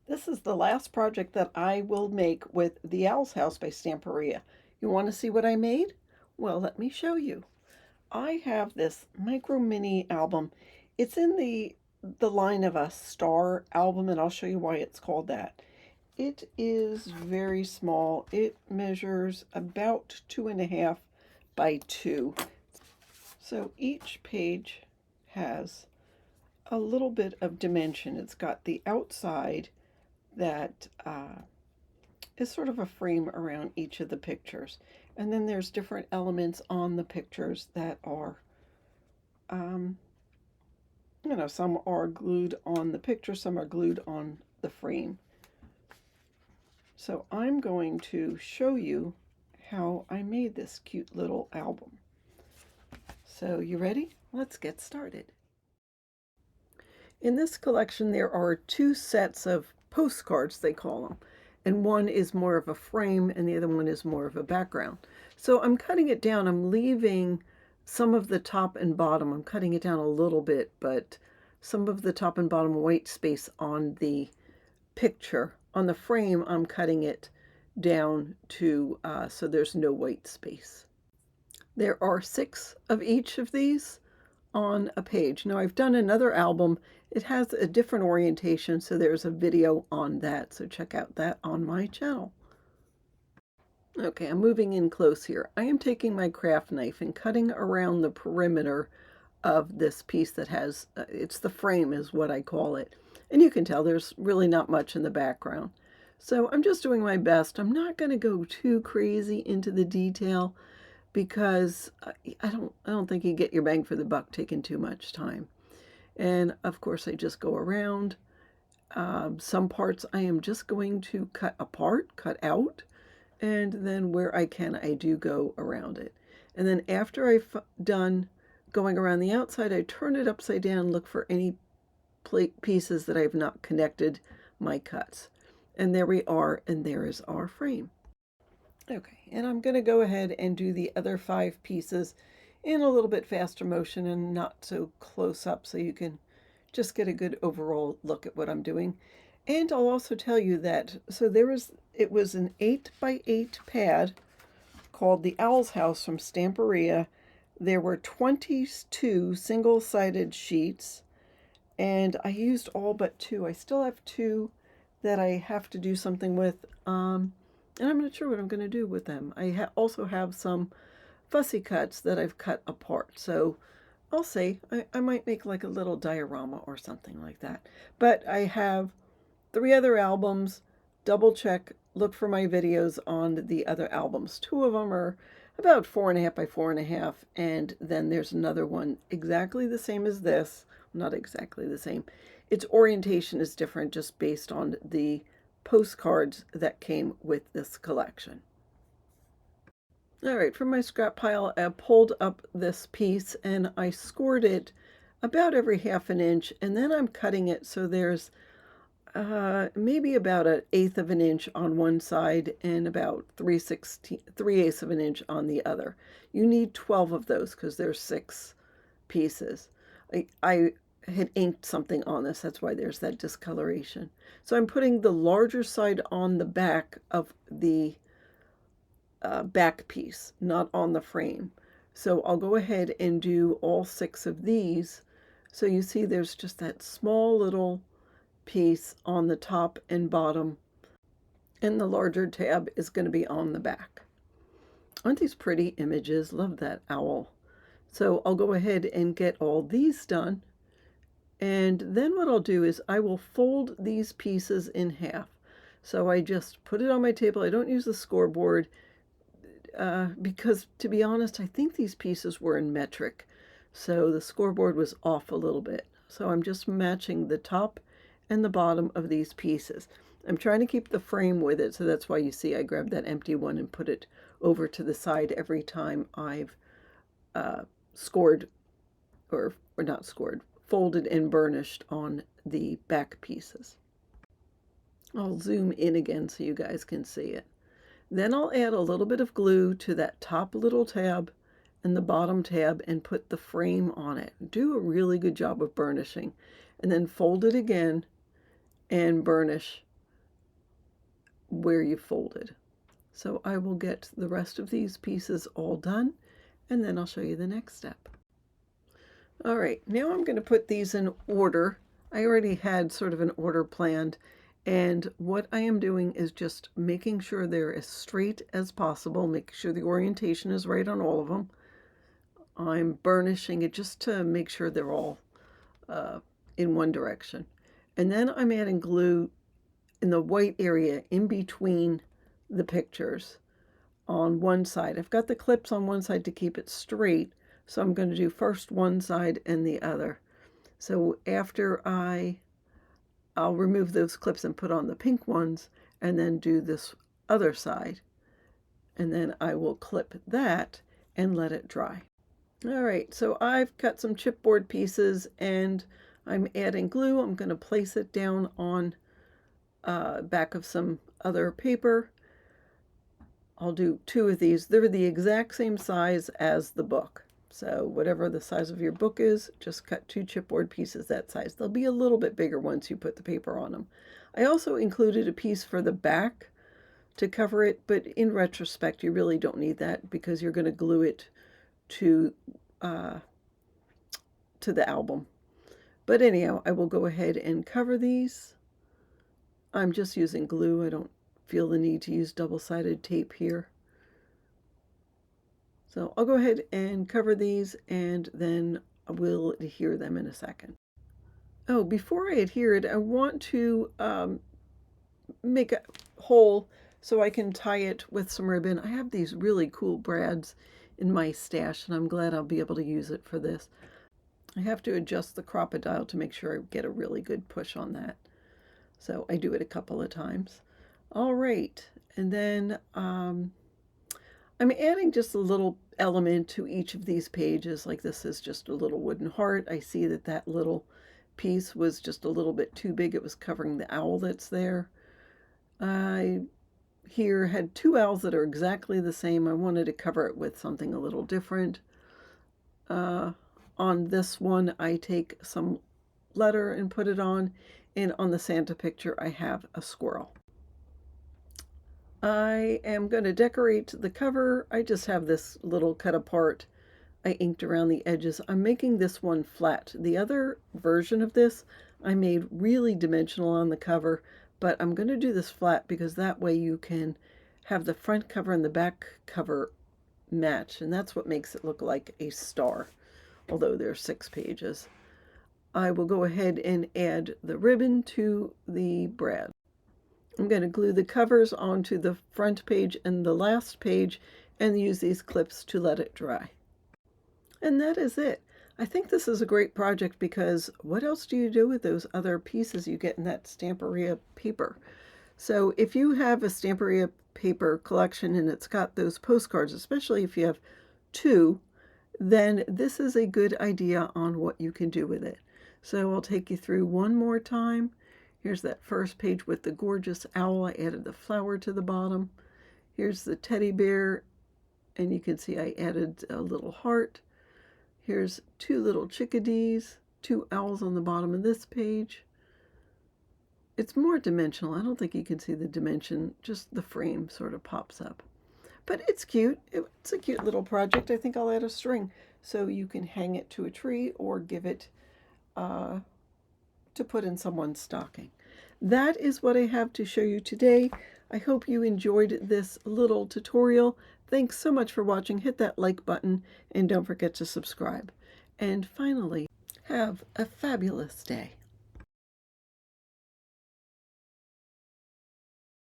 This is the last project that I will make with The Owl's House by Stamperia. You want to see what I made? Well, let me show you. I have this micro mini album. It's in the line of a star album, and I'll show you why it's called that. It is very small. It measures about 2.5 by 2. So each page has a little bit of dimension. It's got the outside that is sort of a frame around each of the pictures. And then there's different elements on the pictures that are, um, some are glued on the picture, some are glued on the frame. So I'm going to show you how I made this cute little album. So you ready? Let's get started. In this collection, there are two sets of postcards, they call them. And one is more of a frame and the other one is more of a background. So I'm cutting it down. I'm leaving some of the top and bottom. I'm cutting it down a little bit, but some of the top and bottom white space on the picture. On the frame, I'm cutting it down to so there's no white space. There are 6 of each of these on a page. Now I've done another album. It has a different orientation, so there's a video on that. So check out that on my channel. Okay, I'm moving in close here. I am taking my craft knife and cutting around the perimeter of this piece that has, it's the frame is what I call it. And you can tell there's really not much in the background. So I'm just doing my best. I'm not going to go too crazy into the detail because I don't think you get your bang for the buck taking too much time. And of course, I just go around. Some parts I am just going to cut apart, cut out, and then where I can, I do go around it. And then after I've done going around the outside, I turn it upside down, look for any pieces that I've not connected my cuts. And there we are, and there is our frame. Okay, and I'm going to go ahead and do the other 5 pieces in a little bit faster motion and not so close up so you can just get a good overall look at what I'm doing. And I'll also tell you that, so it was an 8 by 8 pad called the Owl's House from Stamperia. There were 22 single-sided sheets, and I used all but 2. I still have 2 that I have to do something with, and I'm not sure what I'm going to do with them. I also have some fussy cuts that I've cut apart, so I'll see. I might make like a little diorama or something like that. But I have 3 other albums. Double check, look for my videos on the other albums. 2 of them are about 4.5 by 4.5, and then there's another one exactly the same as this. Not exactly the same. Its orientation is different just based on the postcards that came with this collection. All right, from my scrap pile, I pulled up this piece and I scored it about every 1/2 inch, and then I'm cutting it so there's maybe about 1/8 of an inch on one side and about 3/8 of an inch on the other. You need 12 of those because there's 6 pieces. I had inked something on this, that's why there's that discoloration. So I'm putting the larger side on the back of the back piece, not on the frame. So I'll go ahead and do all 6 of these. So you see there's just that small little piece on the top and bottom, and the larger tab is going to be on the back. Aren't these pretty images? Love that owl. So I'll go ahead and get all these done. And then what I'll do is I will fold these pieces in half. So I just put it on my table. I don't use the scoreboard because, to be honest, I think these pieces were in metric. So the scoreboard was off a little bit. So I'm just matching the top and the bottom of these pieces. I'm trying to keep the frame with it, so that's why you see I grabbed that empty one and put it over to the side every time I've scored, or not scored, folded and burnished on the back pieces. I'll zoom in again so you guys can see it. Then I'll add a little bit of glue to that top little tab and the bottom tab and put the frame on it. Do a really good job of burnishing, and then fold it again and burnish where you folded. So I will get the rest of these pieces all done, and then I'll show you the next step. All right, now I'm going to put these in order. I already had sort of an order planned, and what I am doing is just making sure they're as straight as possible, making sure the orientation is right on all of them. I'm burnishing it just to make sure they're all in one direction. And then I'm adding glue in the white area in between the pictures on one side. I've got the clips on one side to keep it straight, so I'm going to do first one side and the other. So after I'll remove those clips and put on the pink ones, and then do this other side, and then I will clip that and let it dry. All right, so I've cut some chipboard pieces and I'm adding glue. I'm going to place it down on back of some other paper. I'll do 2 of these. They're the exact same size as the book. So whatever the size of your book is, just cut 2 chipboard pieces that size. They'll be a little bit bigger once you put the paper on them. I also included a piece for the back to cover it, but in retrospect, you really don't need that because you're going to glue it to the album. But anyhow, I will go ahead and cover these. I'm just using glue. I don't feel the need to use double-sided tape here. So I'll go ahead and cover these and then we'll adhere them in a second. Oh, before I adhere it, I want to make a hole so I can tie it with some ribbon. I have these really cool brads in my stash and I'm glad I'll be able to use it for this. I have to adjust the crocodile to make sure I get a really good push on that. So I do it a couple of times. All right, and then I'm adding just a little element to each of these pages. Like this is just a little wooden heart. I see that that little piece was just a little bit too big. It was covering the owl that's there. I here had 2 owls that are exactly the same. I wanted to cover it with something a little different. On this one, I take some letter and put it on, and on the Santa picture, I have a squirrel. I am going to decorate the cover. I just have this little cut apart. I inked around the edges. I'm making this one flat. The other version of this, I made really dimensional on the cover, but I'm going to do this flat because that way you can have the front cover and the back cover match, and that's what makes it look like a star, although there are 6 pages. I will go ahead and add the ribbon to the brad. I'm going to glue the covers onto the front page and the last page and use these clips to let it dry. And that is it. I think this is a great project because what else do you do with those other pieces you get in that Stamperia paper? So if you have a Stamperia paper collection and it's got those postcards, especially if you have 2, then this is a good idea on what you can do with it. So I'll take you through one more time. Here's that first page with the gorgeous owl. I added the flower to the bottom. Here's the teddy bear, and you can see I added a little heart. Here's 2 little chickadees, 2 owls on the bottom of this page. It's more dimensional. I don't think you can see the dimension, just the frame sort of pops up. But it's cute. It's a cute little project. I think I'll add a string so you can hang it to a tree or give it to put in someone's stocking. That is what I have to show you today. I hope you enjoyed this little tutorial. Thanks so much for watching. Hit that like button and don't forget to subscribe. And finally, have a fabulous day.